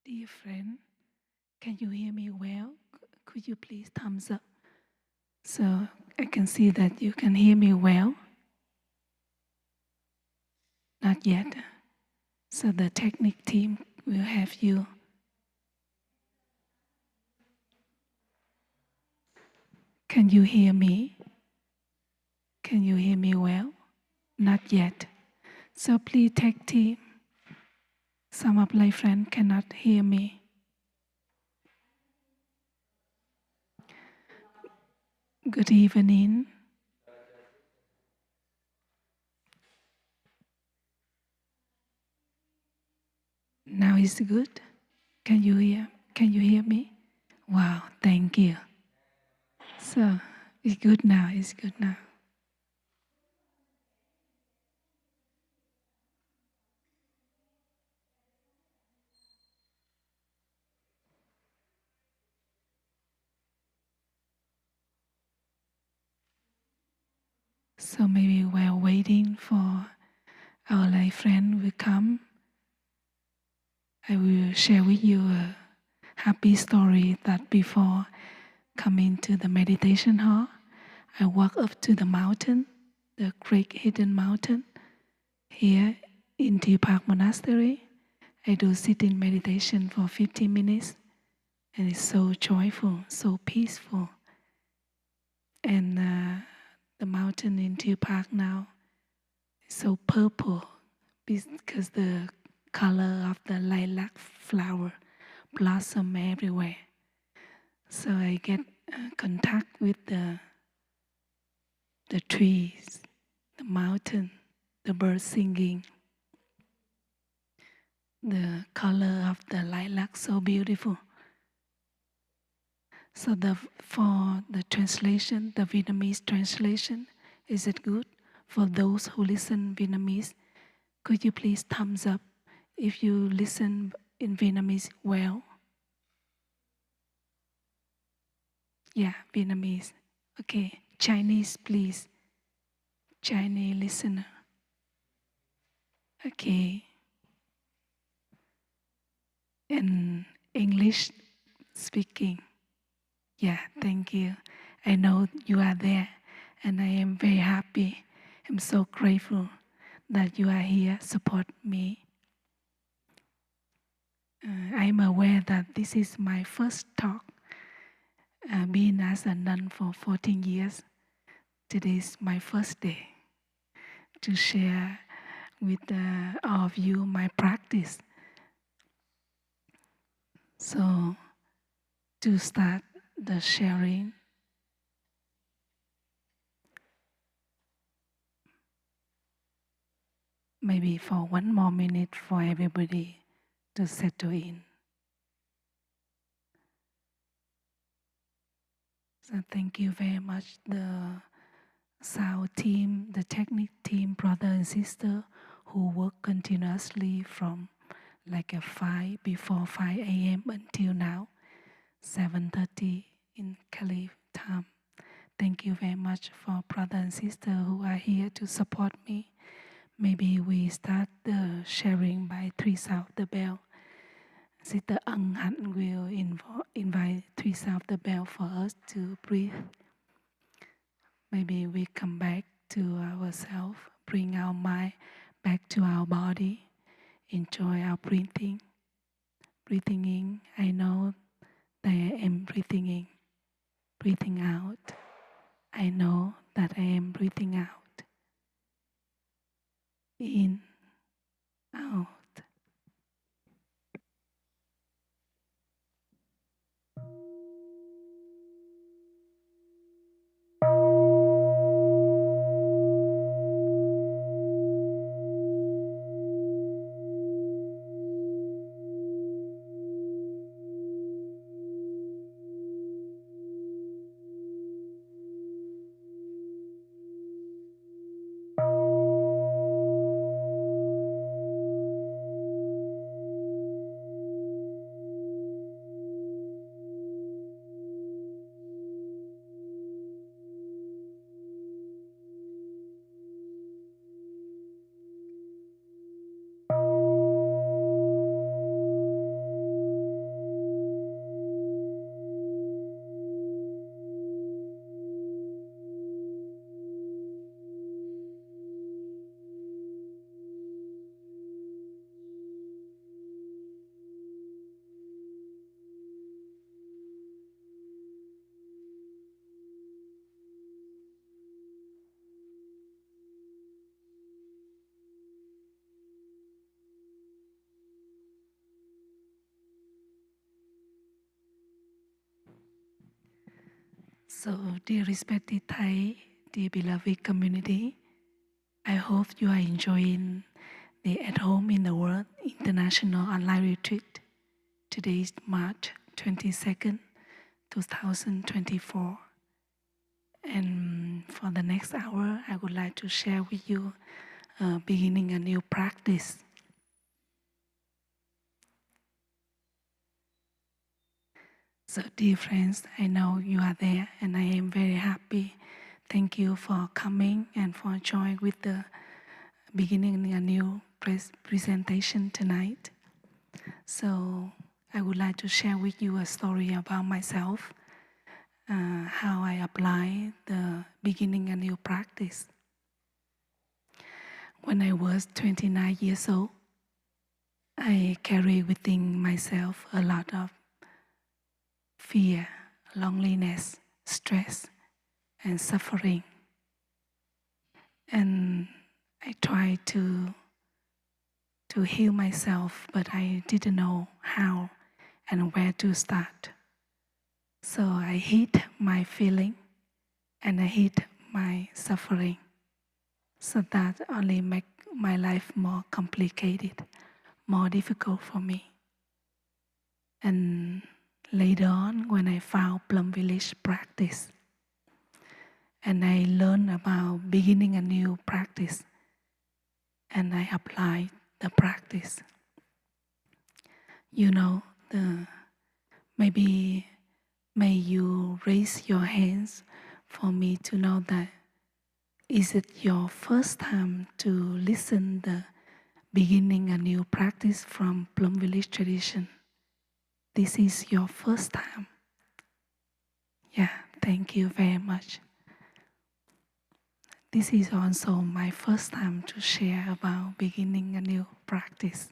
Dear friend, can you hear me well? Could you please thumbs up so I can see that you can hear me well? Not yet. So the technique team will have you. Can you hear me? Can you hear me well? Not yet. So please take team. Some of my friends cannot hear me. Good evening. Now is good. Can you hear me? Wow, thank you. So it's good now, it's good now. So maybe while waiting for our live friend will come, I will share with you a happy story that before coming to the meditation hall, I walk up to the mountain, the great hidden mountain here in Deer Park Monastery. I do sit in meditation for 15 minutes and it's so joyful, so peaceful. And the mountain in Deer Park now is so purple because the color of the lilac flower blossom everywhere. So I get contact with the trees, the mountain, the birds singing. The color of the lilac so beautiful. So for the translation, the Vietnamese translation, is it good? For those who listen Vietnamese, could you please thumbs up if you listen in Vietnamese well? Yeah, Vietnamese. Okay, Chinese please. Chinese listener. Okay. And English speaking. Yeah, thank you. I know you are there and I am very happy. I'm so grateful that you are here, support me. I'm aware that this is my first talk, being as a nun for 14 years. Today is my first day to share with all of you my practice. So, to start the sharing, maybe for one more minute for everybody to settle in. So thank you very much, the sound team, the technique team, brother and sister who work continuously from like before 5 a.m. until now, 7:30 in Cali time. Thank you very much for brother and sister who are here to support me. Maybe we start the sharing by 3 sound the bell. Sister Ang Han will invite 3 sound the bell for us to breathe. Maybe we come back to ourselves, bring our mind back to our body, enjoy our breathing. Breathing in, I know that I am breathing in. Breathing out, I know that I am breathing out. In, out. So, dear respected Thai, dear beloved community, I hope you are enjoying the At Home in the World International Online Retreat. Today is March 22nd, 2024. And for the next hour, I would like to share with you beginning a new practice. So, dear friends, I know you are there and I am very happy. Thank you for coming and for joining with the beginning a new presentation tonight. So, I would like to share with you a story about myself, how I apply the beginning a new practice. When I was 29 years old, I carry within myself a lot of fear, loneliness, stress, and suffering. And I tried to heal myself, but I didn't know how and where to start. So I hid my feeling and I hid my suffering. So that only make my life more complicated, more difficult for me. And later on, when I found Plum Village practice, and I learned about beginning a new practice, and I applied the practice. You know, maybe may you raise your hands for me to know that is it your first time to listen the beginning a new practice from Plum Village tradition? This is your first time. Yeah, thank you very much. This is also my first time to share about beginning a new practice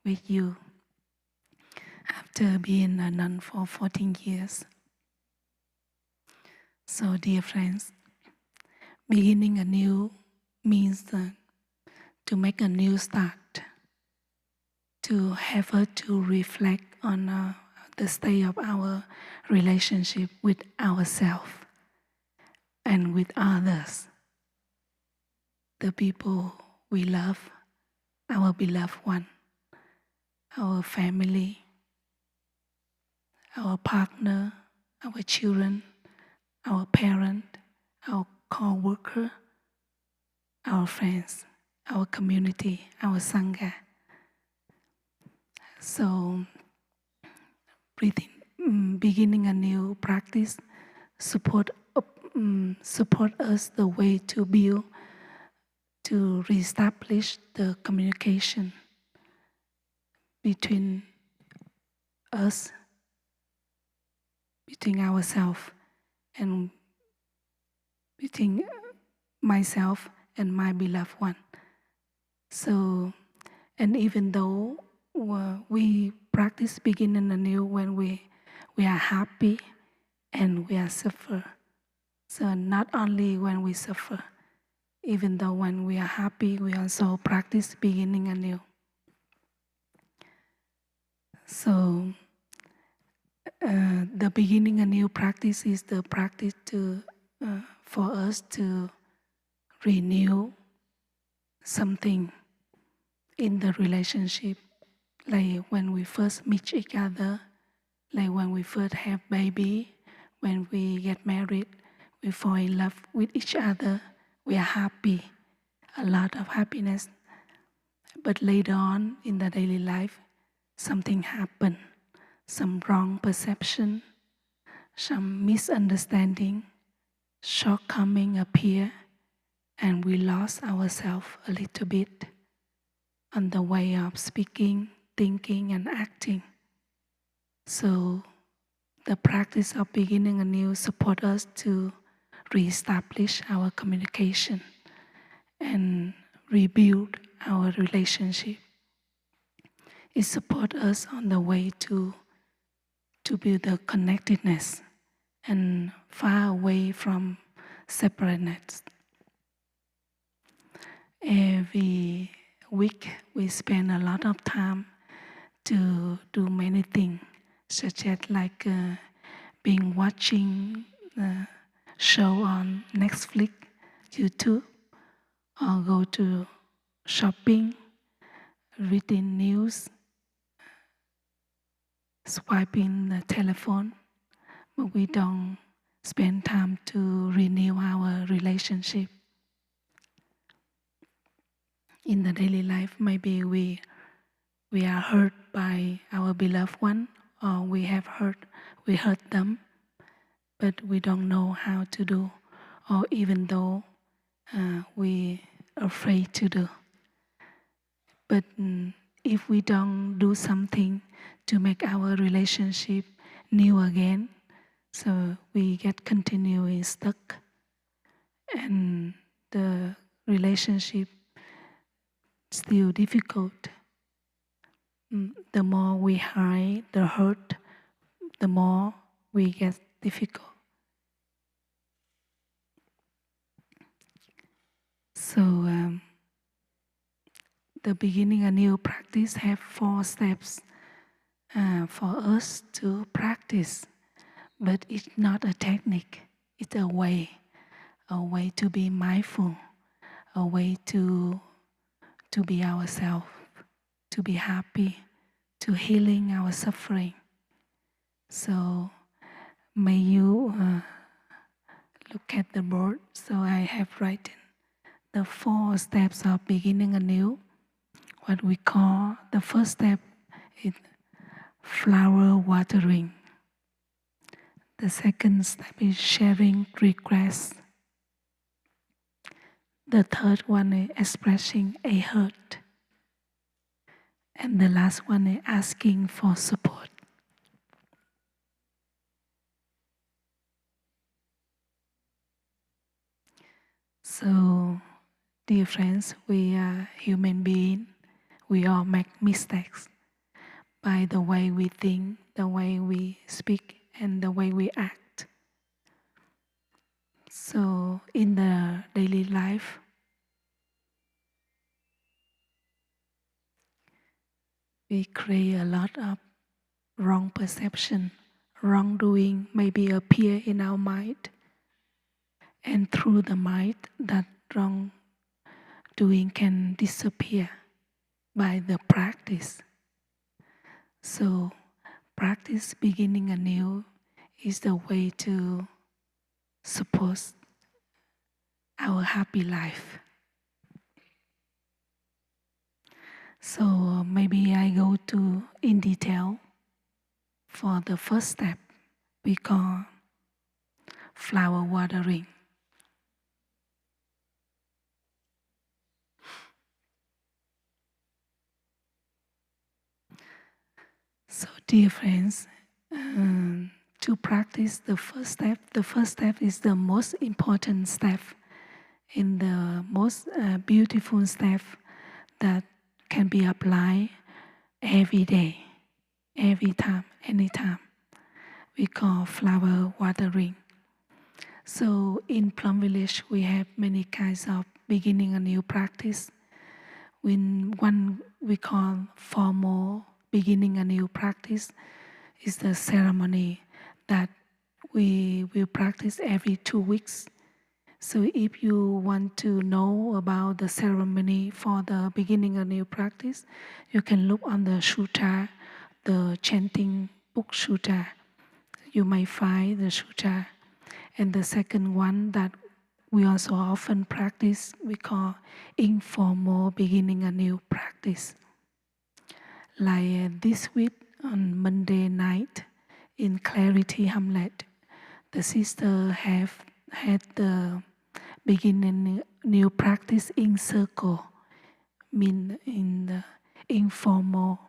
with you after being a nun for 14 years. So, dear friends, beginning anew means to make a new start, to have her to reflect on the state of our relationship with ourselves and with others, the people we love, our beloved one, our family, our partner, our children, our parent, our co-worker, our friends, our community, our Sangha. So, beginning a new practice support us the way to build, to reestablish the communication between us, between ourselves, and between myself and my beloved one. So, and even though we practice beginning anew when we are happy and we are suffer. So not only when we suffer, even though when we are happy, we also practice beginning anew. So the beginning anew practice is the practice for us to renew something in the relationship, like when we first meet each other, like when we first have baby, when we get married, we fall in love with each other, we are happy, a lot of happiness. But later on in the daily life, something happened, some wrong perception, some misunderstanding, shortcoming appear, and we lost ourselves a little bit on the way of speaking, thinking, and acting. So the practice of beginning anew support us to reestablish our communication and rebuild our relationship. It supports us on the way to build the connectedness and far away from separateness. Every week we spend a lot of time to do many things, such as like being watching show on Netflix, YouTube, or go to shopping, reading news, swiping the telephone, but we don't spend time to renew our relationship. In the daily life, maybe we are hurt by our beloved one, or we hurt them, but we don't know how to do, or even though we are afraid to do. But if we don't do something to make our relationship new again, so we get continually stuck, and the relationship still difficult. The more we hide the hurt, the more we get difficult. So the beginning a new practice have 4 steps for us to practice, but it's not a technique. It's a way to be mindful, a way to be ourselves, to be happy, to healing our suffering. So may you look at the board. So I have written the 4 steps of beginning anew. What we call the first step is flower watering. The second step is sharing regrets. The third one is expressing a hurt. And the last one is asking for support. So, dear friends, we are human beings. We all make mistakes by the way we think, the way we speak, and the way we act. So, in the daily life, we create a lot of wrong perception, wrongdoing maybe appear in our mind. And through the mind, that wrongdoing can disappear by the practice. So, practice beginning anew is the way to support our happy life. So maybe I go to in detail for the first step we call flower watering. So dear friends, to practice the first step is the most important step, in the most beautiful step that can be applied every day, every time, anytime. We call flower watering. So in Plum Village, we have many kinds of beginning a new practice. One we call formal beginning a new practice is the ceremony that we will practice every 2 weeks. So if you want to know about the ceremony for the beginning a new practice, you can look on the sutra, the chanting book sutra. You may find the sutra. And the second one that we also often practice, we call informal beginning a new practice. Like this week on Monday night in Clarity Hamlet, the sister have had the beginning new practice in circle, mean in the informal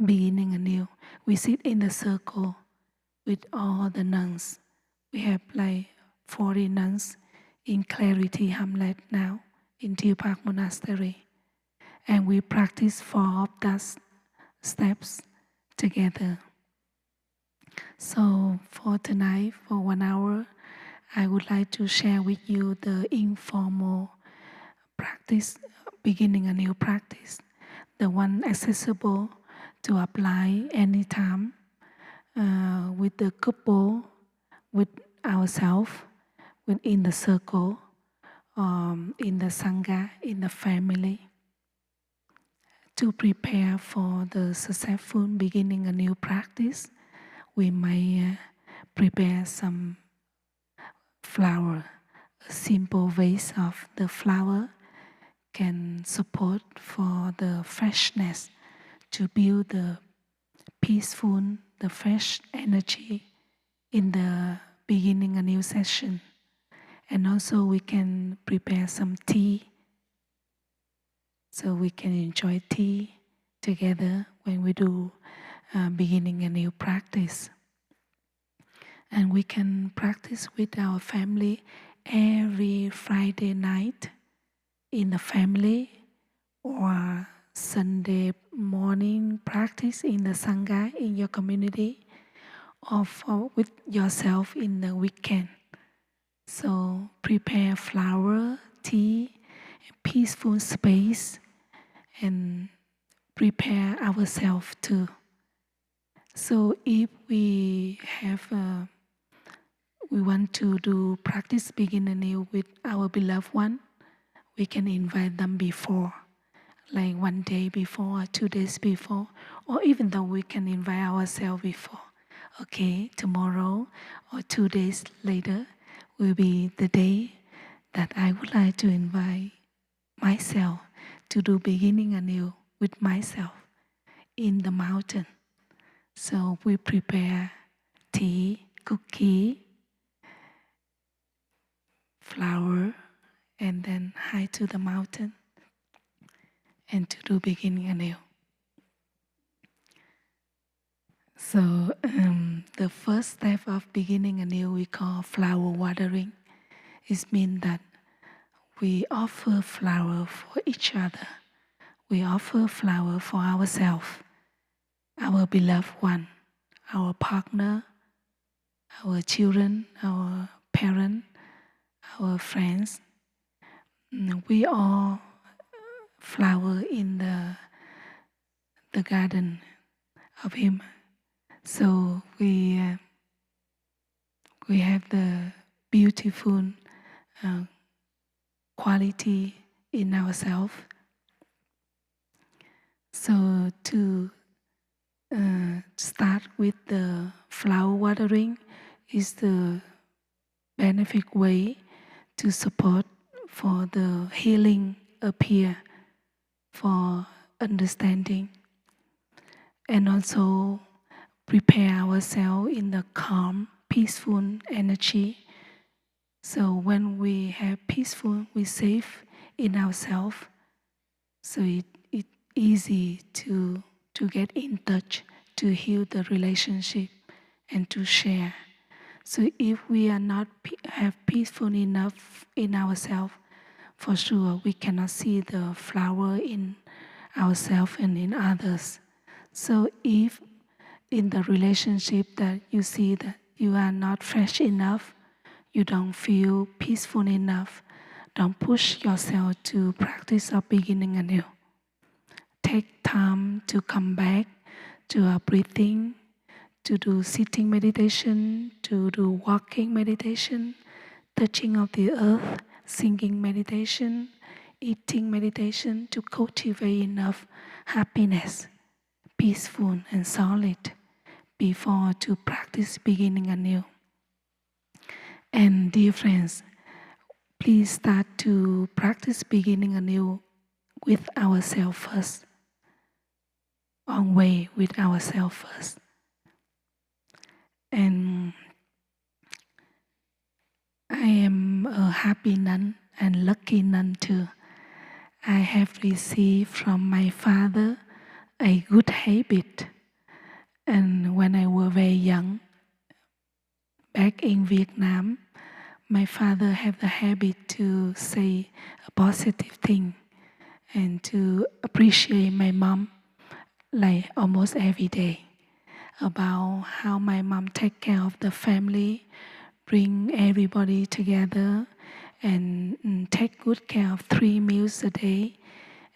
beginning anew. We sit in the circle with all the nuns. We have like 40 nuns in Clarity Hamlet now in Deer Park Monastery. And we practice 4 of those steps together. So for tonight, for 1 hour, I would like to share with you the informal practice, beginning a new practice, the one accessible to apply anytime with the couple with ourselves, within the circle, in the Sangha, in the family, to prepare for the successful beginning a new practice. We may prepare some flower. A simple vase of the flower can support for the freshness, to build the peaceful, the fresh energy in the beginning a new session. And also we can prepare some tea, so we can enjoy tea together when we do beginning a new practice. And we can practice with our family every Friday night in the family, or Sunday morning practice in the Sangha in your community, or with yourself in the weekend. So prepare flower, tea, peaceful space, and prepare ourselves too. So if we want to do practice begin anew with our beloved one, we can invite them before, like 1 day before, or 2 days before, or even though we can invite ourselves before. Okay, tomorrow or 2 days later will be the day that I would like to invite myself to do beginning anew with myself in the mountain. So we prepare tea, cookie, flower, and then hike to the mountain and to do beginning anew. So the first step of beginning anew we call flower watering. It means that we offer flower for each other. We offer flower for ourselves, our beloved one, our partner, our children, our parents, our friends. We all flower in the garden of him. So we have the beautiful quality in ourselves. So to start with the flower watering is the benefit way to support for the healing appear, for understanding, and also prepare ourselves in the calm, peaceful energy. So when we have peaceful, we safe in ourselves. So it's easy to get in touch, to heal the relationship, and to share. So if we are not have peaceful enough in ourselves, for sure we cannot see the flower in ourselves and in others. So if in the relationship that you see that you are not fresh enough, you don't feel peaceful enough, don't push yourself to practice of beginning anew. Take time to come back to our breathing, to do sitting meditation, to do walking meditation, touching of the earth, singing meditation, eating meditation, to cultivate enough happiness, peaceful and solid, before to practice beginning anew. And dear friends, please start to practice beginning anew with ourselves first, on way with ourselves first. And I am a happy nun and lucky nun too. I have received from my father a good habit. And when I was very young, back in Vietnam, my father had the habit to say a positive thing and to appreciate my mom like almost every day, about how my mom take care of the family, bring everybody together, and take good care of 3 meals a day,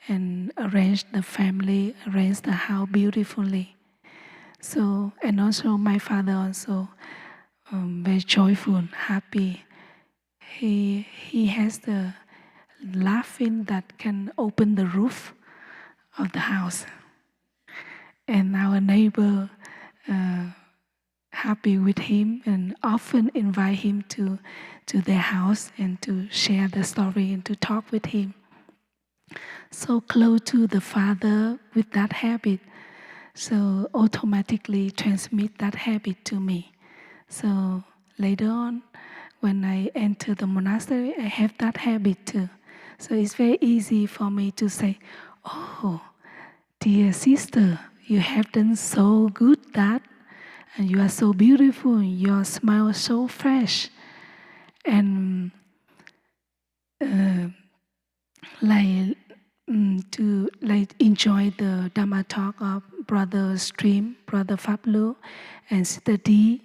and arrange the family, arrange the house beautifully. So, and also my father also very joyful, happy. He has the laughing that can open the roof of the house. And our neighbor happy with him and often invite him to their house and to share the story and to talk with him. So close to the father with that habit, so automatically transmit that habit to me. So later on, when I enter the monastery, I have that habit too. So it's very easy for me to say, "Oh, dear sister, you have done so good that, and you are so beautiful. Your smile is so fresh, and uh, like to like enjoy the Dhamma talk of Brother Stream, Brother Fablu, and Sister D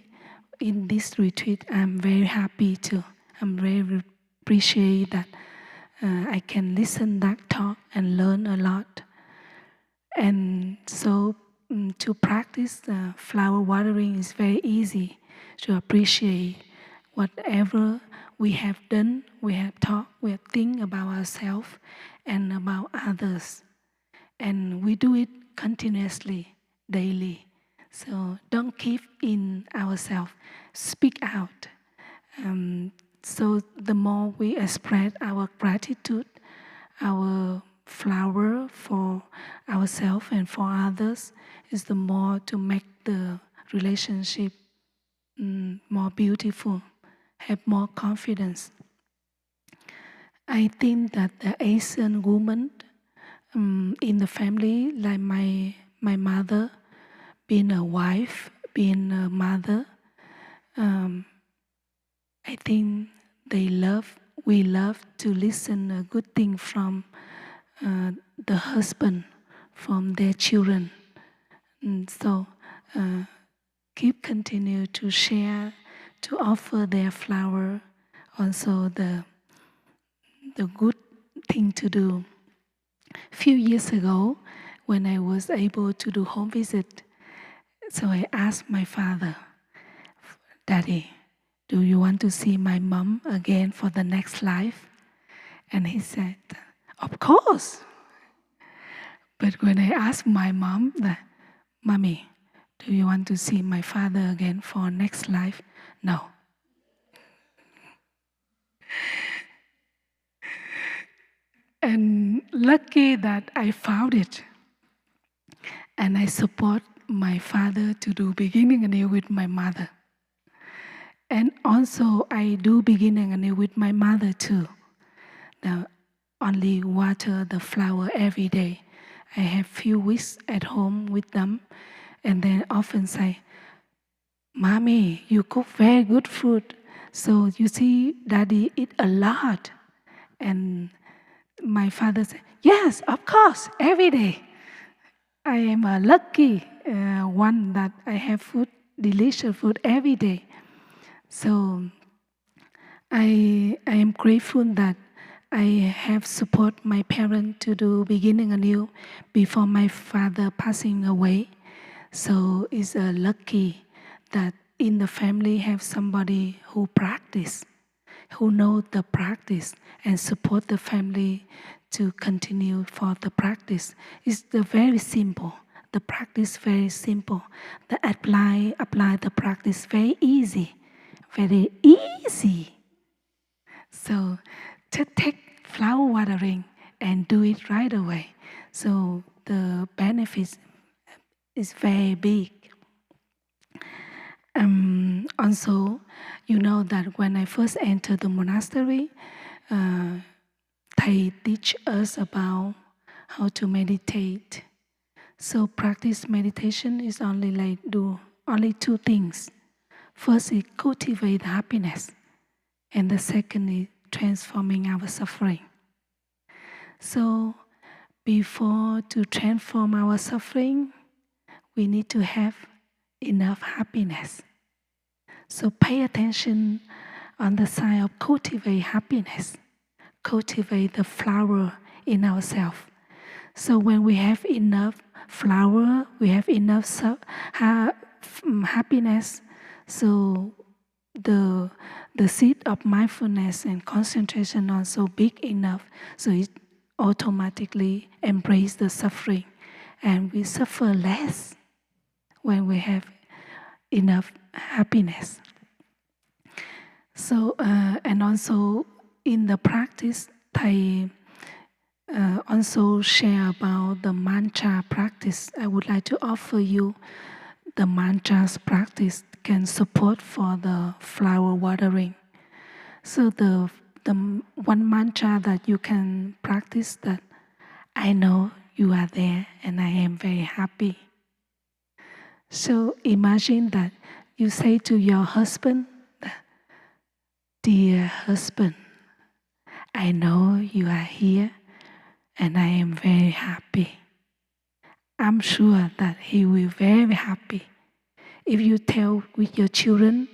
in this retreat. I'm very happy too. I'm very appreciate that I can listen that talk and learn a lot. And so to practice flower watering is very easy to appreciate whatever we have done, we have talked, we have think about ourselves and about others. And we do it continuously, daily. So don't keep in ourselves, speak out. So the more we express our gratitude, our flower for ourselves and for others, is the more to make the relationship more beautiful, have more confidence. I think that the Asian woman in the family, like my mother, being a wife, being a mother, I think we love to listen a good thing from the husband, from their children. And so keep continue to share, to offer their flower, also the good thing to do. A few years ago, when I was able to do home visit, so I asked my father, "Daddy, do you want to see my mom again for the next life?" And he said, "Of course." But when I asked my mom, "Mommy, do you want to see my father again for next life?" No. And lucky that I found it. And I support my father to do beginning anew with my mother. And also I do beginning anew with my mother too. Only water the flower every day. I have few weeks at home with them, and then often say, "Mommy, you cook very good food. So you see, Daddy eat a lot." And my father said, "Yes, of course, every day." I am a lucky one that I have food, delicious food every day. So I am grateful that I have support my parents to do beginning anew before my father passing away. So it's a lucky that in the family have somebody who practice, who know the practice and support the family to continue for the practice. It's very simple. The practice very simple. The apply the practice very easy, very easy. So to take flower watering and do it right away. So the benefits is very big. Also, you know that when I first entered the monastery, they teach us about how to meditate. So practice meditation is only like do only two things. First is cultivate happiness, and the second is transforming our suffering. So before to transform our suffering, we need to have enough happiness. So pay attention on the side of cultivate happiness, cultivate the flower in ourselves. So when we have enough flower, we have enough happiness. So the seed of mindfulness and concentration also big enough, so it automatically embrace the suffering, and we suffer less when we have enough happiness. So and also in the practice, Thầy also share about the mantra practice. I would like to offer you the mantras practice can support for the flower watering. So the one mantra that you can practice, that I know you are there and I am very happy. So imagine that you say to your husband, dear husband, I know you are here and I am very happy. I'm sure that he will be very happy. If you tell with your children,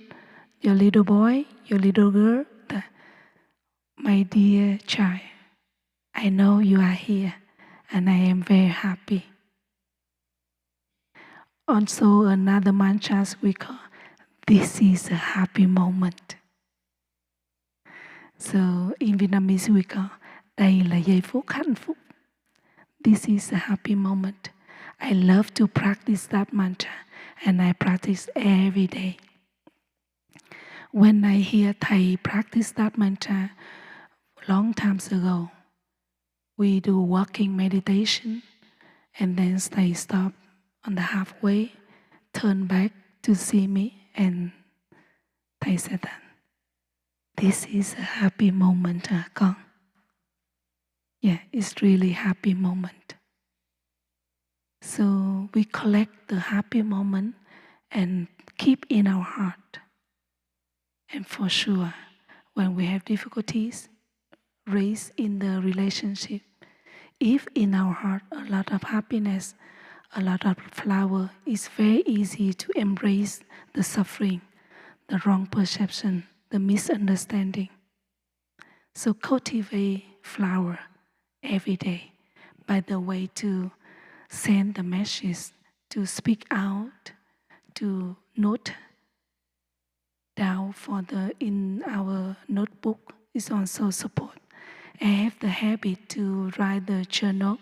your little boy, your little girl, that, my dear child, I know you are here and I am very happy. Also another mantra we call, this is a happy moment. So in Vietnamese we call, đây là giây phút hạnh phúc. This is a happy moment. I love to practice that mantra and I practice every day. When I hear Thầy practice that mantra long times ago, we do walking meditation and then Thầy stop on the halfway, turn back to see me, and Thầy said that, this is a happy moment, con. Yeah, it's really happy moment. So we collect the happy moment and keep in our heart. And for sure, when we have difficulties raised in the relationship, if in our heart a lot of happiness, a lot of flower, it's very easy to embrace the suffering, the wrong perception, the misunderstanding. So cultivate flower every day by the way to send the message, to speak out, to note down for the in our notebook is also support. I have the habit to write the journal,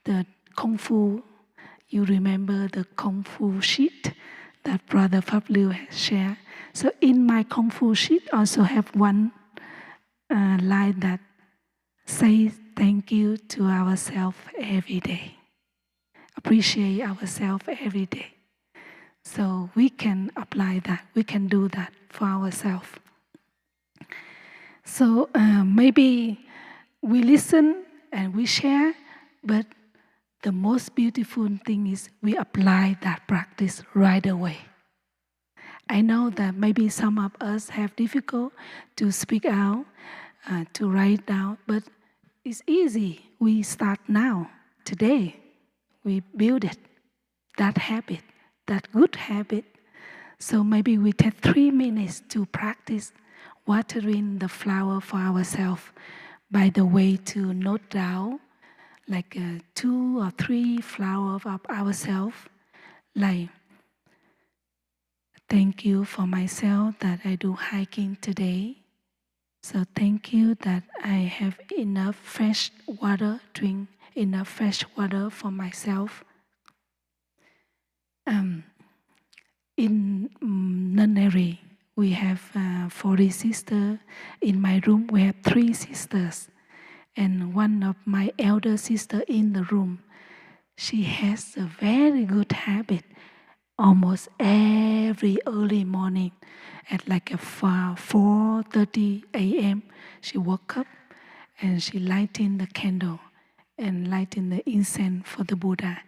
the Kung Fu. You remember the Kung Fu sheet that Brother Pháp Lưu has shared. So in my Kung Fu sheet also have one line that say thank you to ourselves every day. Appreciate ourselves every day. So we can apply that, we can do that for ourselves. So maybe we listen and we share, but the most beautiful thing is we apply that practice right away. I know that maybe some of us have difficult to speak out, to write down, but it's easy. We start now, today. We build it, that habit, that good habit. So maybe we take 3 minutes to practice watering the flower for ourselves by the way to note down like 2 or 3 flowers of ourselves, like thank you for myself that I do hiking today. So thank you that I have enough fresh water, drink enough fresh water for myself. In nunnery, we have 40 sisters. In my room, we have 3 sisters. And one of my elder sister in the room, she has a very good habit. Almost every early morning at like 4:30 a.m. she woke up and she lighting the candle and lighting the incense for the Buddha,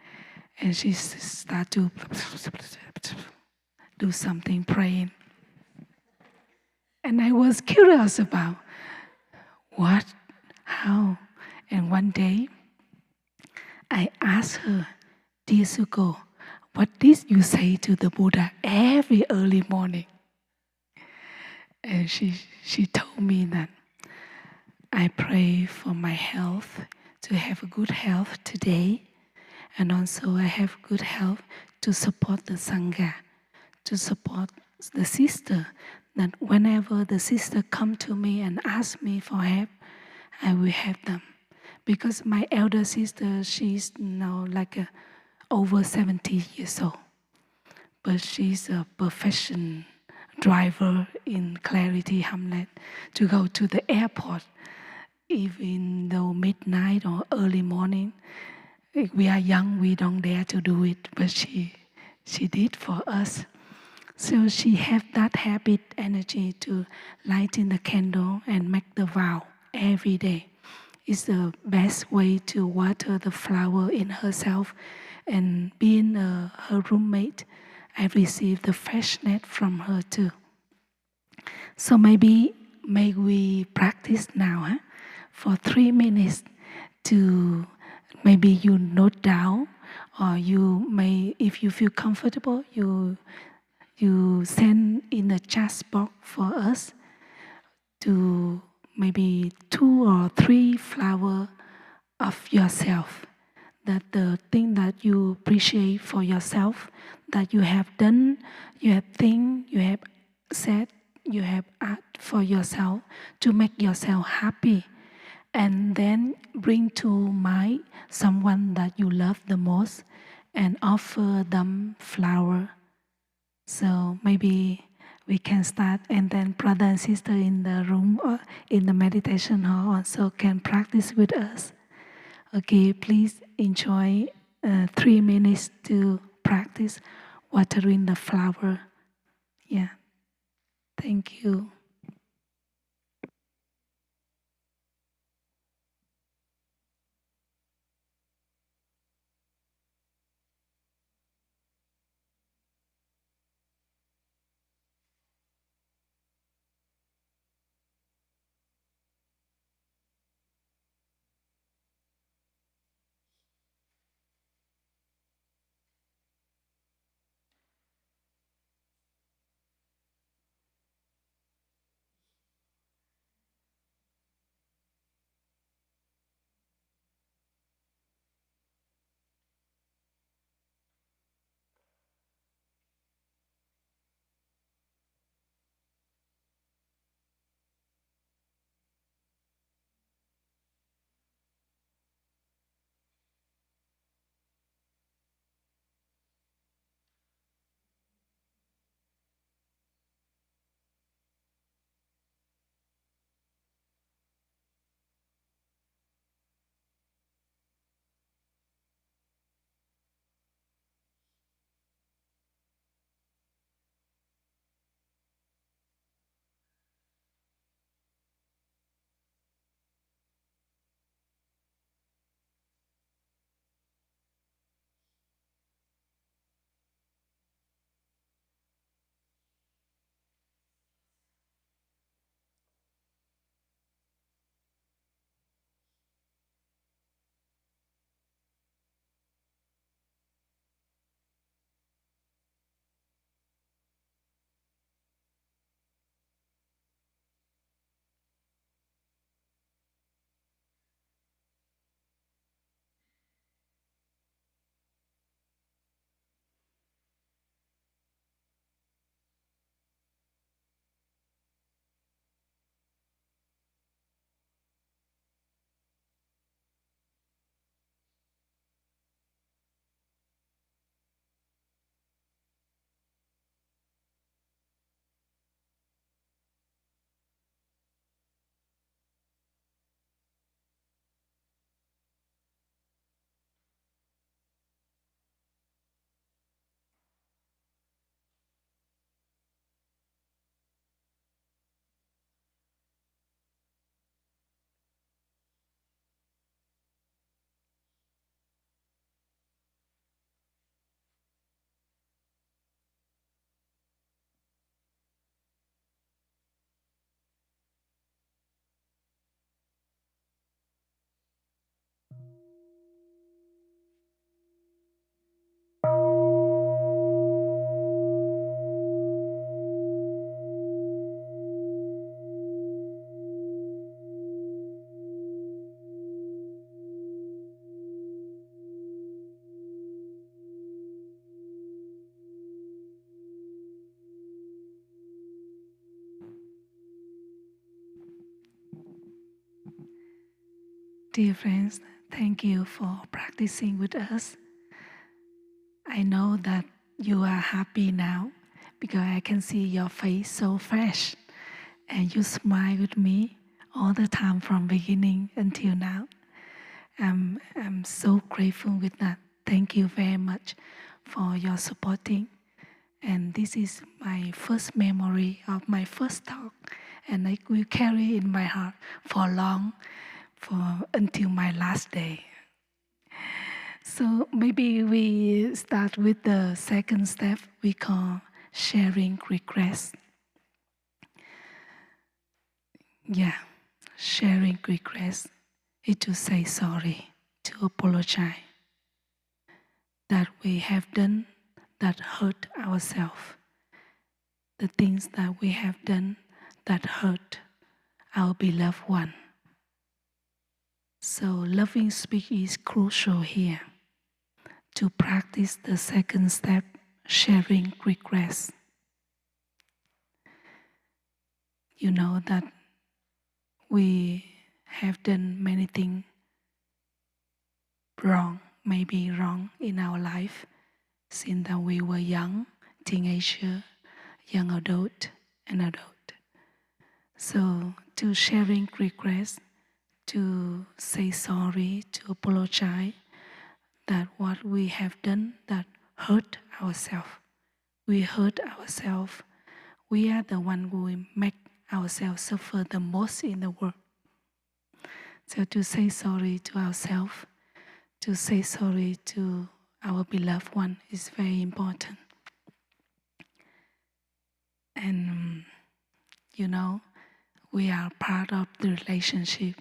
and she start to do something praying. And I was curious about what, how, and one day I asked her, dear Suko, what did you say to the Buddha every early morning? And she told me that I pray for my health, to have a good health today, and also I have good health to support the Sangha, to support the sister that whenever the sister come to me and ask me for help, I will help them. Because my elder sister, she's now like over 70 years old, but she's a profession driver in Clarity Hamlet to go to the airport, even though midnight or early morning. If we are young, we don't dare to do it, but she did for us. So she have that habit, energy to light in the candle and make the vow every day. It's the best way to water the flower in herself. And being her roommate, I received the freshness from her too. So maybe may we practice now for 3 minutes to maybe you note down, or you may, if you feel comfortable, you send in the chat box for us to maybe 2 or 3 flowers of yourself. That the thing that you appreciate for yourself, that you have done, you have think, you have said, you have act for yourself to make yourself happy. And then bring to mind someone that you love the most and offer them flower. So maybe we can start, and then brother and sister in the room or in the meditation hall also can practice with us. Okay, please enjoy 3 minutes to practice watering the flower. Yeah, thank you. Dear friends, thank you for practicing with us. I know that you are happy now because I can see your face so fresh and you smile with me all the time from beginning until now. I'm so grateful with that. Thank you very much for your supporting. And this is my first memory of my first talk, and I will carry in my heart for long, for until my last day. So maybe we start with the second step we call sharing regrets. Yeah, sharing regrets is to say sorry, to apologize that we have done that hurt ourselves, the things that we have done that hurt our beloved one. So loving speech is crucial here to practice the second step, sharing regrets. You know that we have done many things wrong, maybe wrong in our life since that we were young, teenager, young adult, and adult. So to sharing regrets, to say sorry, to apologize that what we have done that hurt ourselves. We hurt ourselves. We are the one who make ourselves suffer the most in the world. So to say sorry to ourselves, to say sorry to our beloved one is very important. And we are part of the relationship.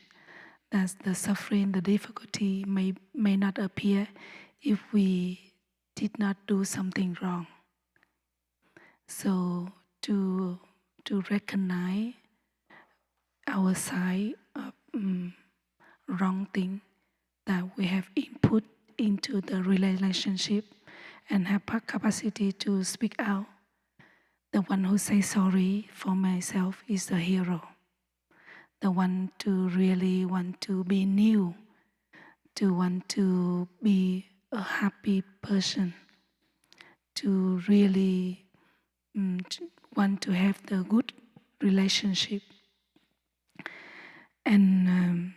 That the suffering, the difficulty may not appear if we did not do something wrong. So to recognize our side of wrong thing that we have input into the relationship and have capacity to speak out. The one who says sorry for myself is the hero. The one to really want to be new, to want to be a happy person, to really want to have the good relationship. And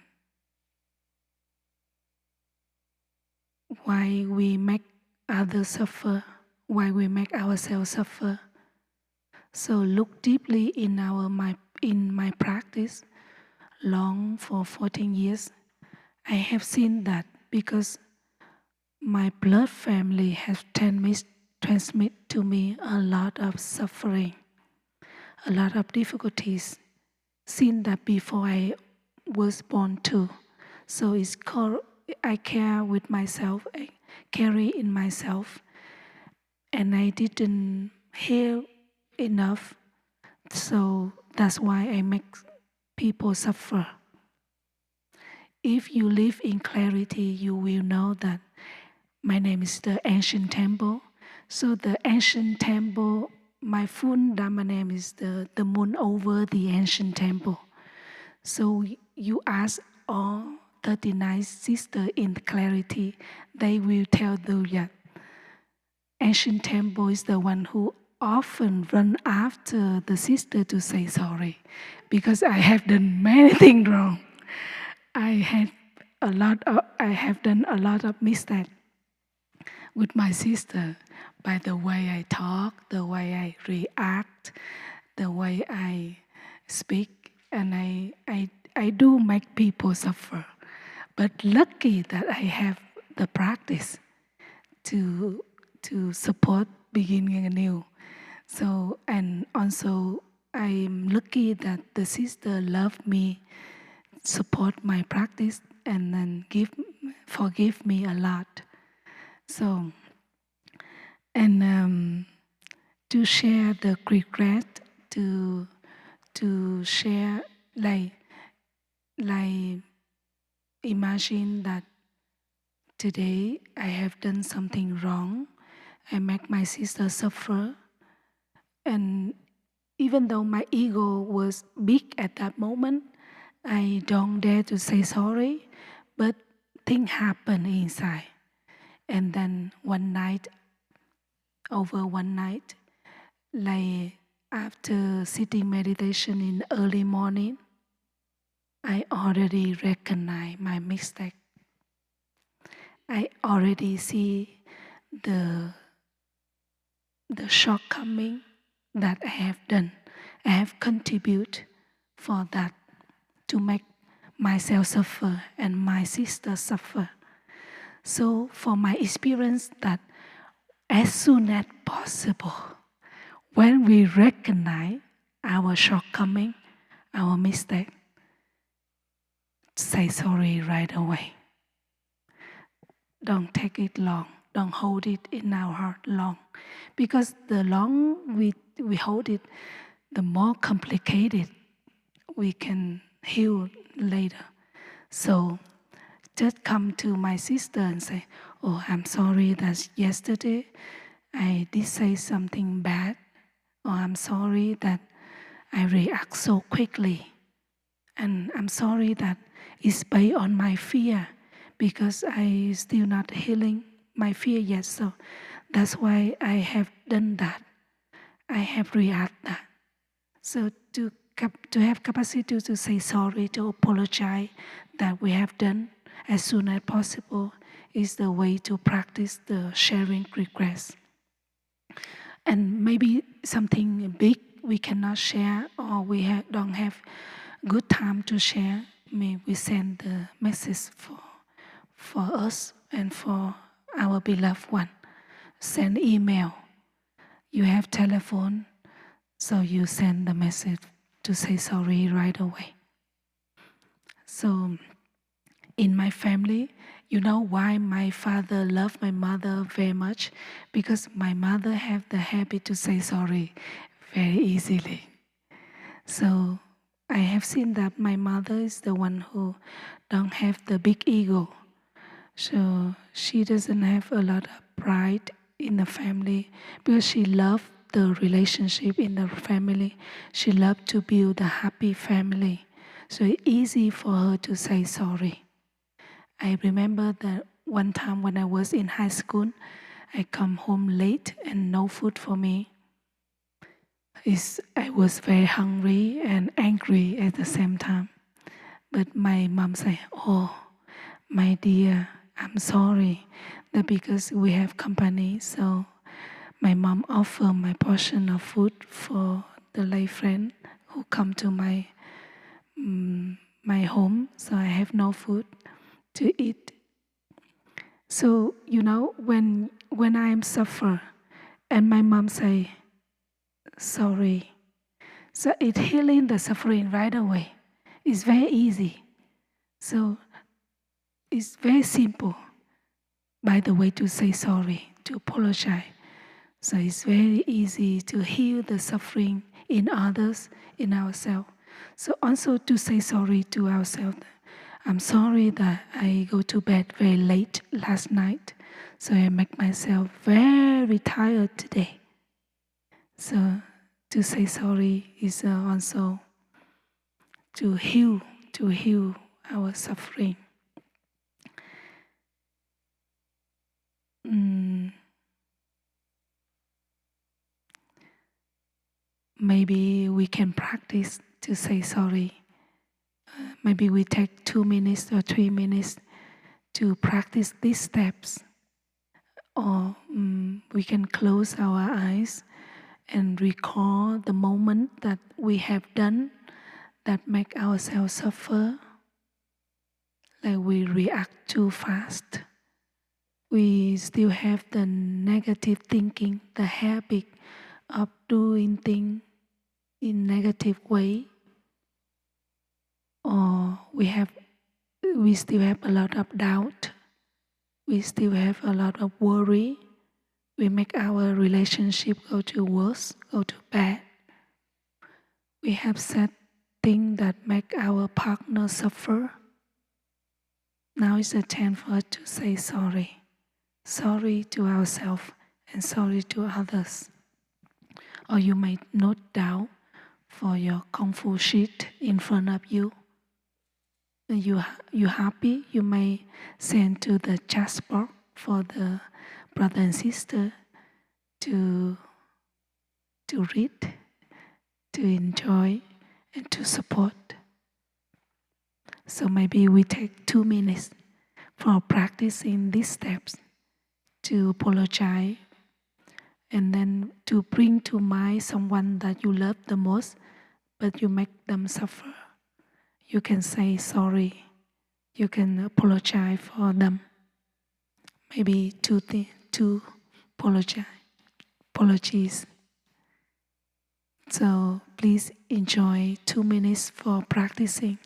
why we make others suffer, why we make ourselves suffer. So look deeply in my practice, long for 14 years. I have seen that because my blood family has transmit to me a lot of suffering, a lot of difficulties, seen that before I was born too. So it's called, I care with myself, I carry in myself, and I didn't heal enough. So that's why I make people suffer. If you live in clarity, you will know that my name is the ancient temple. So the ancient temple, my full Dharma name is the moon over the ancient temple. So you ask all 39 sisters in clarity, they will tell you that ancient temple is the one who often run after the sister to say sorry, because I have done many things wrong. I have done a lot of mistakes with my sister by the way I talk, the way I react, the way I speak, and I do make people suffer. But lucky that I have the practice to support beginning anew. So, and also I'm lucky that the sister loved me, support my practice, and then forgive me a lot. So, and to share the regret, to share like imagine that today I have done something wrong. I make my sister suffer, and even though my ego was big at that moment, I don't dare to say sorry but things happen inside. And then one night, like after sitting meditation in early morning, I already recognize my mistake. I already see the shortcoming that I have done. I have contributed for that to make myself suffer and my sister suffer. So for my experience that as soon as possible, when we recognize our shortcoming, our mistake, say sorry right away. Don't take it long. Don't hold it in our heart long. Because the long we hold it, the more complicated we can heal later. So just come to my sister and say, oh, I'm sorry that yesterday I did say something bad. Or I'm sorry that I react so quickly. And I'm sorry that it's based on my fear because I still not healing my fear yet. So that's why I have done that. I have reacted that. So to have capacity to say sorry, to apologize that we have done as soon as possible is the way to practice the sharing regrets. And maybe something big we cannot share or we don't have good time to share. Maybe we send the message for us and for our beloved one. Send email. You have telephone, so you send the message to say sorry right away. So in my family, you know why my father loved my mother very much? Because my mother have the habit to say sorry very easily. So I have seen that my mother is the one who don't have the big ego. So she doesn't have a lot of pride in the family because she loved the relationship in the family. She loved to build a happy family. So it's easy for her to say sorry. I remember that one time when I was in high school, I come home late and no food for me. I was very hungry and angry at the same time. But my mom said, oh, my dear, I'm sorry that because we have company, so my mom offered my portion of food for the lay friend who come to my home, so I have no food to eat. So, you know, when I am suffer and my mom say, sorry, so it healing the suffering right away. It's very easy. So it's very simple, by the way, to say sorry, to apologize. So it's very easy to heal the suffering in others, in ourselves. So also to say sorry to ourselves. I'm sorry that I go to bed very late last night. So I make myself very tired today. So to say sorry is also to heal our suffering. Maybe we can practice to say sorry. Maybe we take 2 minutes or 3 minutes to practice these steps. Or we can close our eyes and recall the moment that we have done that make ourselves suffer. Like we react too fast. We still have the negative thinking, the habit of doing things in negative way. Or we still have a lot of doubt. We still have a lot of worry. We make our relationship go to worse, go to bad. We have said things that make our partner suffer. Now is the time for us to say sorry. Sorry to ourselves and sorry to others. Or you may note down for your Kung Fu sheet in front of you. you happy, you may send to the chat box for the brother and sister to read, to enjoy, and to support. So maybe we take 2 minutes for practicing these steps, to apologize, and then to bring to mind someone that you love the most, but you make them suffer. You can say sorry. You can apologize for them. Maybe two apologies. So please enjoy 2 minutes for practicing.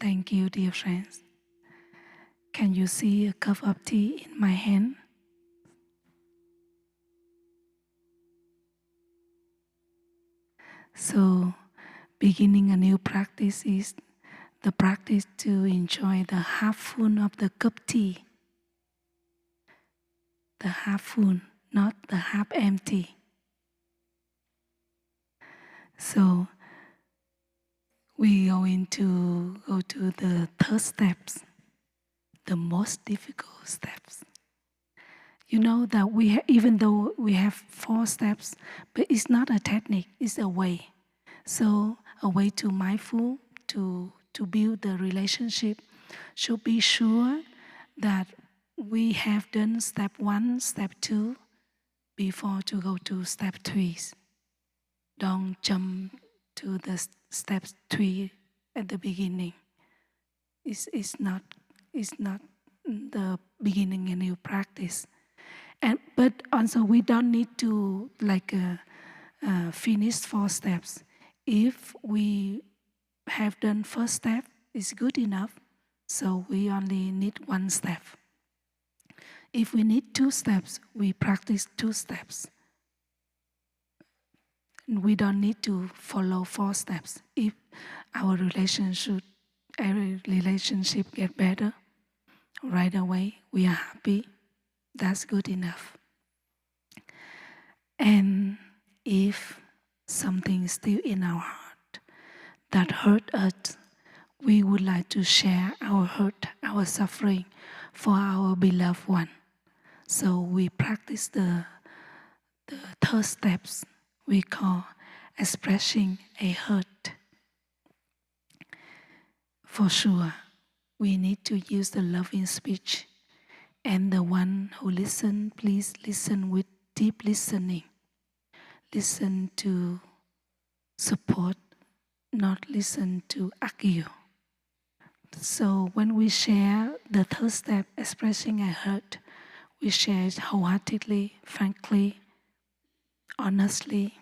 Thank you, dear friends. Can you see a cup of tea in my hand? So, beginning a new practice is the practice to enjoy the half full of the cup tea. The half full, not the half empty. So, we going to go to the third steps, the most difficult steps. You know that even though we have 4 steps, but it's not a technique, it's a way. So a way to mindful, to build the relationship, should be sure that we have done step 1, step 2, before to go to step 3. Don't jump to the step 3 at the beginning. It's not the beginning a new practice. But also we don't need to finish 4 steps. If we have done first step, it's good enough. So we only need 1 step. If we need 2 steps, we practice 2 steps. We don't need to follow 4 steps. If our relationship get better right away, we are happy. That's good enough. And if something is still in our heart that hurt us, we would like to share our hurt, our suffering for our beloved one. So we practice the 3rd steps we call expressing a hurt. For sure, we need to use the loving speech. And the one who listen, please listen with deep listening. Listen to support, not listen to argue. So when we share the 3rd step, expressing a hurt, we share it wholeheartedly, frankly, honestly,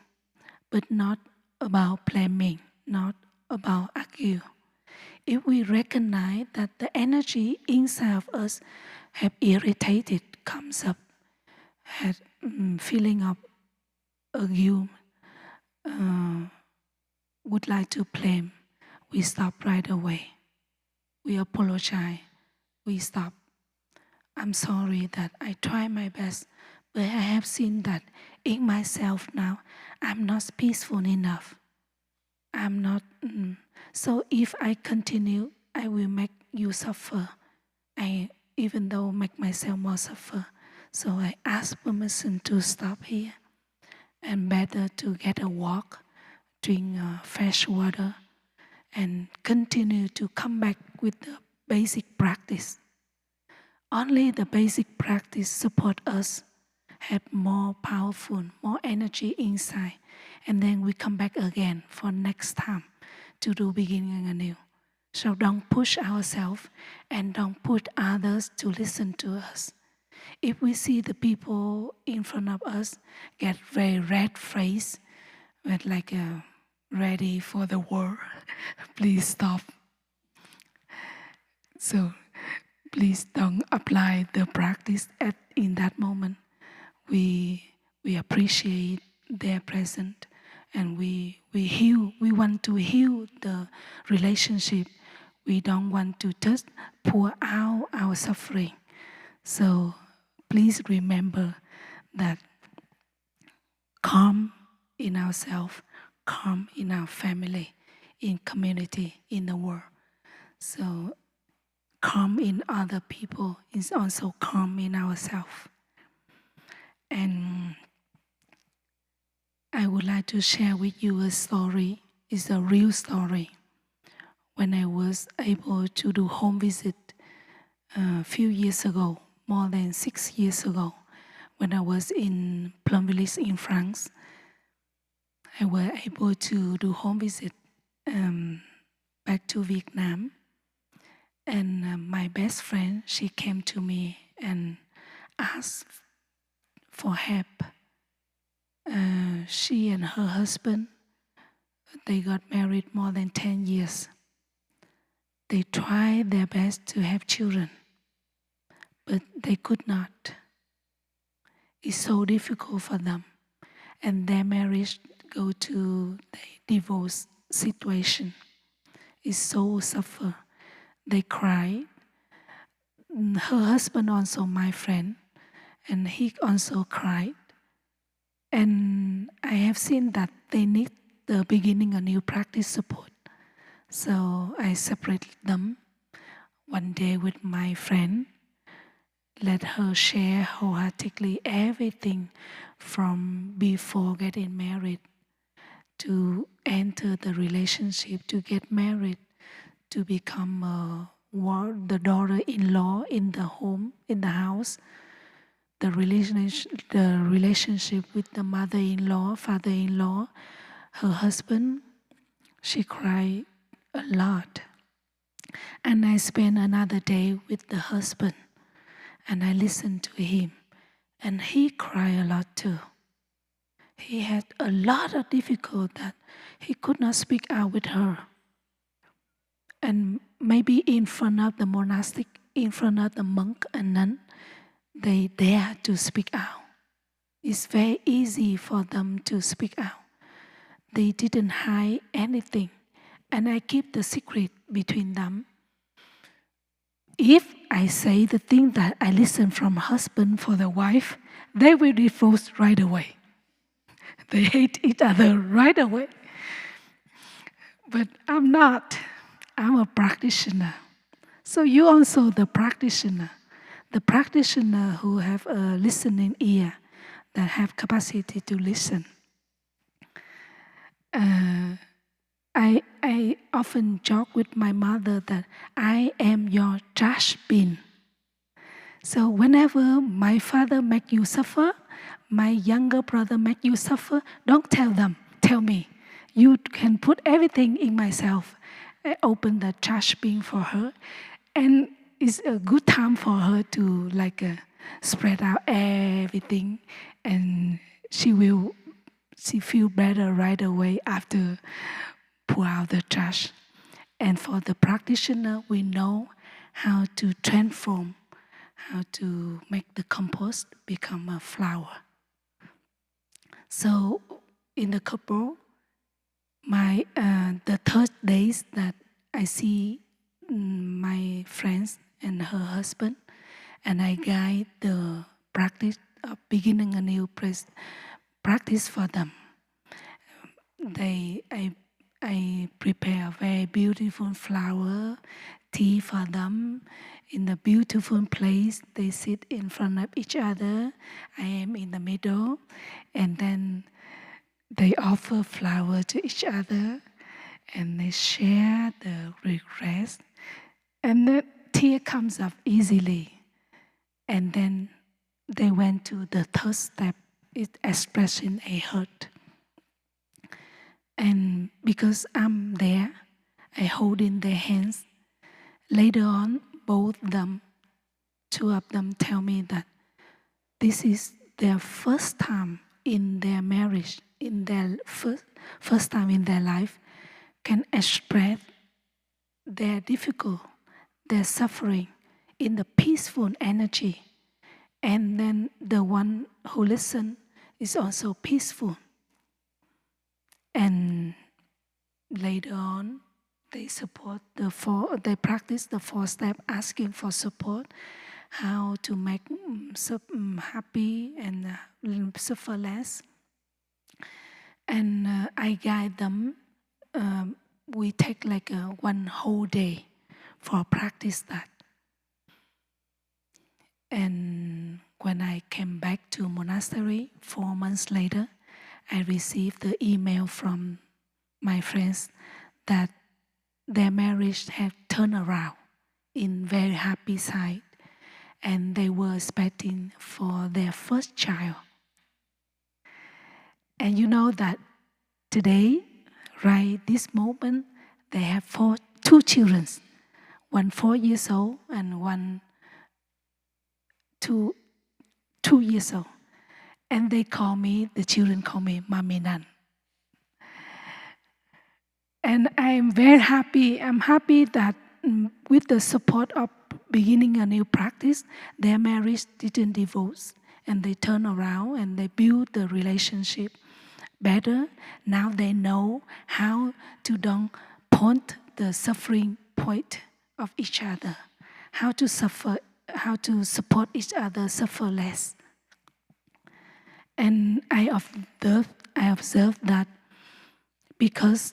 but not about blaming, not about argue. If we recognize that the energy inside of us have irritated, comes up, had feeling of argue, would like to blame, we stop right away. We apologize. We stop. I'm sorry that I try my best, but I have seen that in myself now, I'm not peaceful enough. I'm not. So if I continue, I will make you suffer. Even though make myself more suffer. So I ask permission to stop here, and better to get a walk, drink fresh water, and continue to come back with the basic practice. Only the basic practice support us, have more powerful, more energy inside, and then we come back again for next time to do beginning anew. So don't push ourselves and don't push others to listen to us. If we see the people in front of us get very red face, with like ready for the war, please stop. So please don't apply the practice in that moment. We appreciate their presence, and we heal. We want to heal the relationship. We don't want to just pour out our suffering. So please remember that calm in ourselves, calm in our family, in community, in the world. So calm in other people is also calm in ourselves. And I would like to share with you a story. It's a real story. When I was able to do home visit a few years ago, more than 6 years ago, when I was in Plum Village in France, I was able to do home visit back to Vietnam. And my best friend, she came to me and asked for help. She and her husband, they got married more than 10 years. They tried their best to have children, but they could not. It's so difficult for them. And their marriage go to the divorce situation. It's so suffer. They cry. Her husband also my friend, and he also cried. And I have seen that they need the beginning a new practice support. So I separated them one day with my friend, let her share wholeheartedly everything from before getting married to enter the relationship, to get married, to become the daughter-in-law in the home, in the house, the relationship with the mother-in-law, father-in-law, her husband. She cried a lot. And I spent another day with the husband, and I listened to him, and he cried a lot too. He had a lot of difficulty that he could not speak out with her. And maybe in front of the monastic, in front of the monk and nun, they dare to speak out. It's very easy for them to speak out. They didn't hide anything. And I keep the secret between them. If I say the thing that I listen from husband for the wife, they will divorce right away. They hate each other right away. But I'm not. I'm a practitioner. So you also the practitioner who have a listening ear, that have capacity to listen. I often joke with my mother that I am your trash bin. So whenever my father make you suffer, my younger brother make you suffer, don't tell them, tell me. You can put everything in myself. I open the trash bin for her, and it's a good time for her to spread out everything, and she feel better right away after pour out the trash. And for the practitioner, we know how to transform, how to make the compost become a flower. So in the couple, the third days that I see my friends and her husband, and I guide the practice of beginning a new practice for them. I prepare a very beautiful flower, tea for them in a beautiful place. They sit in front of each other. I am in the middle, and then they offer flower to each other, and they share the request, and the tear comes up easily. And then they went to the third step, is expressing a hurt. And because I'm there, I hold in their hands. Later on, two of them tell me that this is their first time in their marriage, in their first time in their life, can express their difficult, their suffering in the peaceful energy. And then the one who listens is also peaceful. And later on, they practice the 4 steps, asking for support, how to make happy and suffer less. And I guide them. We take one whole day for practice that. And when I came back to monastery 4 months later, I received the email from my friends that their marriage had turned around in very happy side, and they were expecting for their first child. And you know that today, right this moment, they have 2 children, one 4 years old and one 2 years old. And the children call me Mami Nan. And I'm very happy. I'm happy that with the support of beginning a new practice, their marriage didn't divorce. And they turn around and they build the relationship better. Now they know how to don't point the suffering point of each other, how to support each other, suffer less. And I observed that because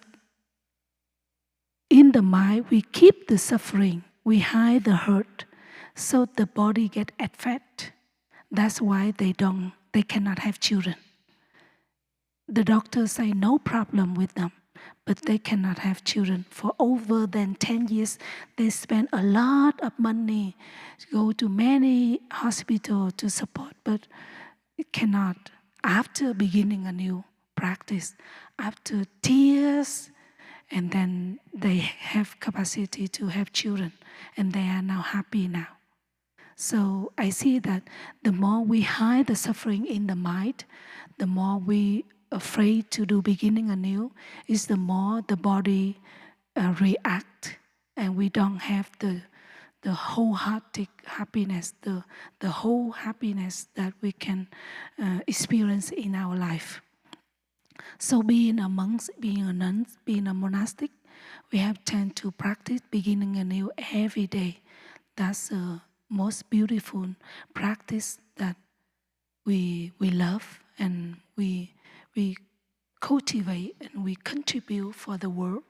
in the mind we keep the suffering, we hide the hurt, so the body get affected. That's why they cannot have children. The doctors say no problem with them, but they cannot have children. For over than 10 years, they spend a lot of money to go to many hospitals to support, but it cannot. After beginning a new practice, after tears, and then they have capacity to have children, and they are now happy now. So I see that the more we hide the suffering in the mind, the more we afraid to do beginning anew, is the more the body react, and we don't have the wholehearted happiness, the whole happiness that we can experience in our life. So being a monk, being a nun, being a monastic, we have tend to practice beginning anew every day. That's the most beautiful practice that we love and we cultivate and we contribute for the world.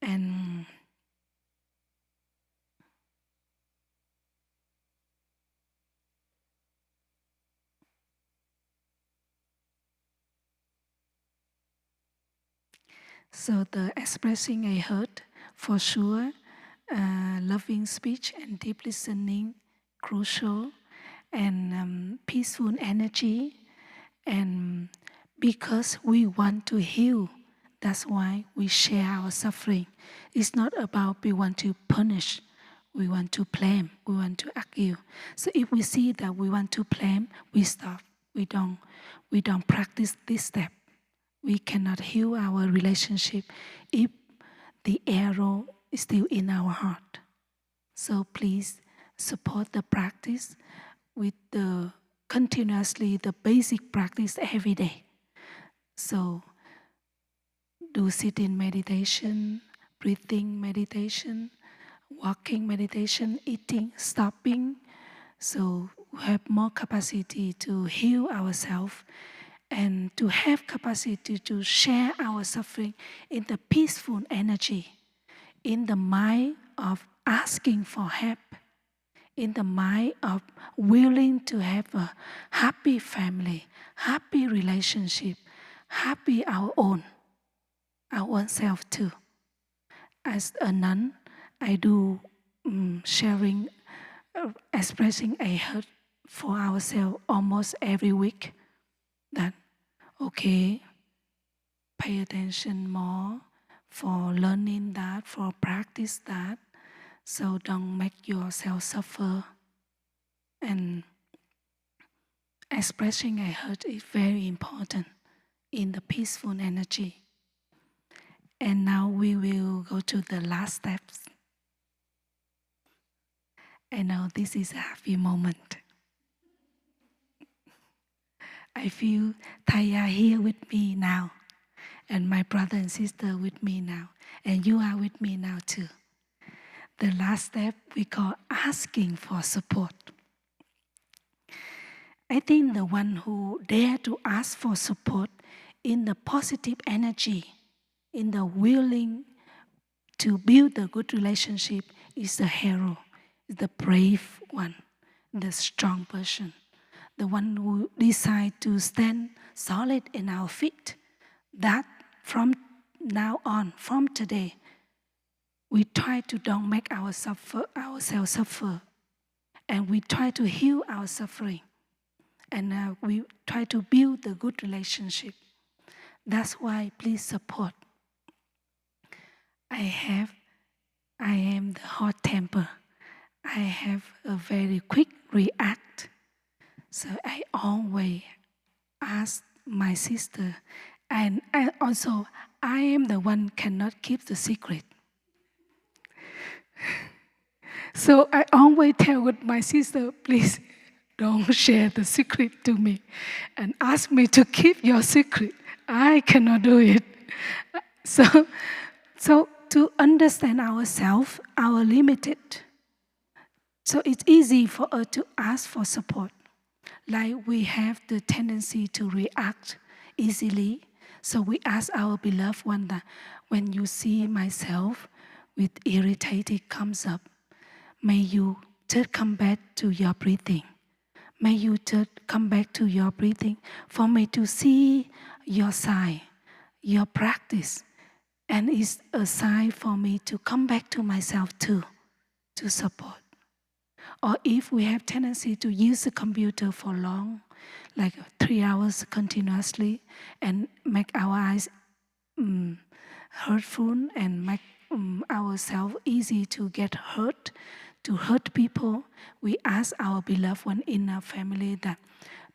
And so the expressing I heard, for sure, loving speech and deep listening, crucial, and peaceful energy. And because we want to heal, that's why we share our suffering. It's not about we want to punish, we want to blame, we want to argue. So if we see that we want to blame, we stop. We don't practice this step. We cannot heal our relationship if the arrow is still in our heart. So please support the practice with the continuously the basic practice every day. So do sitting meditation, breathing meditation, walking meditation, eating, stopping. So we have more capacity to heal ourselves and to have capacity to share our suffering in the peaceful energy, in the mind of asking for help, in the mind of willing to have a happy family, happy relationship, happy our own self too. As a nun, I do sharing, expressing a hurt for ourselves almost every week. That okay, pay attention more for learning that, for practice that. So don't make yourself suffer. And expressing a hurt is very important in the peaceful energy. And now we will go to the last steps. I know this is a happy moment. I feel Thaya here with me now, and my brother and sister with me now, and you are with me now too. The last step we call asking for support. I think the one who dare to ask for support in the positive energy, in the willing to build a good relationship is the hero, is the brave one, the strong person, the one who decide to stand solid in our feet. That from now on, from today, we try to don't make ourselves suffer, and we try to heal our suffering, and we try to build a good relationship. That's why please support. I am the hot temper. I have a very quick react. So I always ask my sister, and I am the one cannot keep the secret. So I always tell with my sister, please don't share the secret to me and ask me to keep your secret. I cannot do it. So to understand ourselves, our limited, so it's easy for us to ask for support. Like we have the tendency to react easily. So we ask our beloved one that when you see myself with irritated comes up, may you just come back to your breathing. May you just come back to your breathing for me to see your sign, your practice. And it's a sign for me to come back to myself too, to support. Or if we have tendency to use the computer for long, like 3 hours continuously, and make our eyes hurtful and make ourselves easy to get hurt, to hurt people, we ask our beloved one in our family that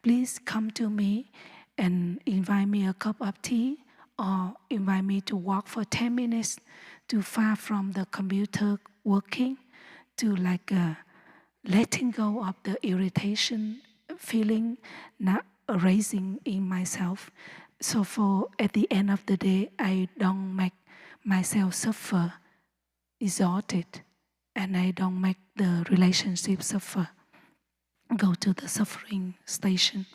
please come to me and invite me a cup of tea or invite me to walk for 10 minutes to far from the computer working, to like letting go of the irritation feeling, not erasing in myself. So for at the end of the day, I don't make myself suffer, exhausted, and I don't make the relationship suffer, go to the suffering station.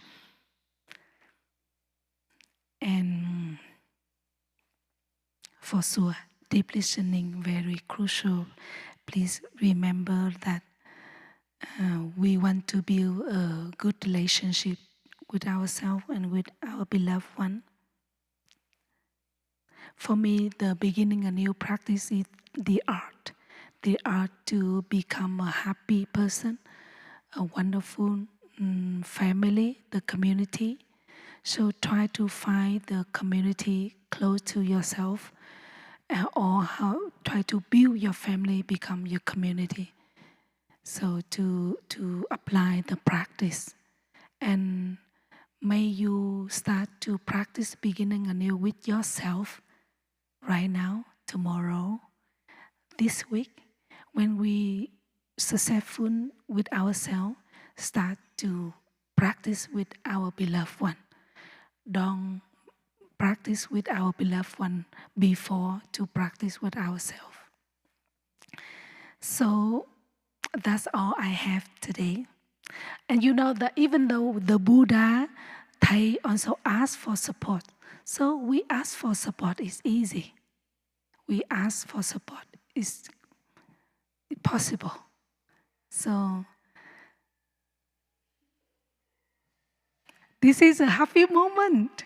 And for sure, deep listening, very crucial. Please remember that we want to build a good relationship with ourselves and with our beloved one. For me, the beginning a new practice is the art to become a happy person, a wonderful family, the community. So try to find the community close to yourself, or try to build your family, become your community. So to apply the practice, and may you start to practice beginning anew with yourself right now, tomorrow, this week. When we successful with ourselves, start to practice with our beloved one. Don't practice with our beloved one before to practice with ourselves. So that's all I have today. And you know that even though the Buddha, they also asked for support. So we ask for support is easy. We ask for support is possible. So this is a happy moment.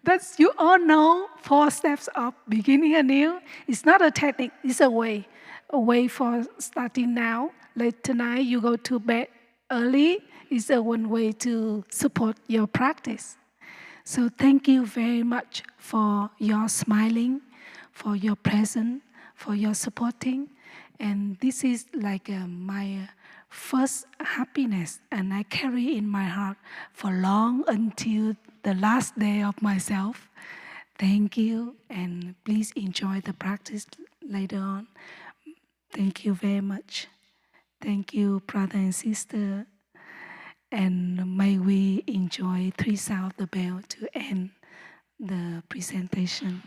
That's, you all know 4 steps of beginning anew. It's not a technique, it's a way for starting now. Late tonight, you go to bed early. It's a one way to support your practice. So thank you very much for your smiling, for your presence, for your supporting. And this is like my first happiness, and I carry in my heart for long until the last day of myself. Thank you, and please enjoy the practice later on. Thank you very much. Thank you, brother and sister. And may we enjoy 3 sound of the bell to end the presentation.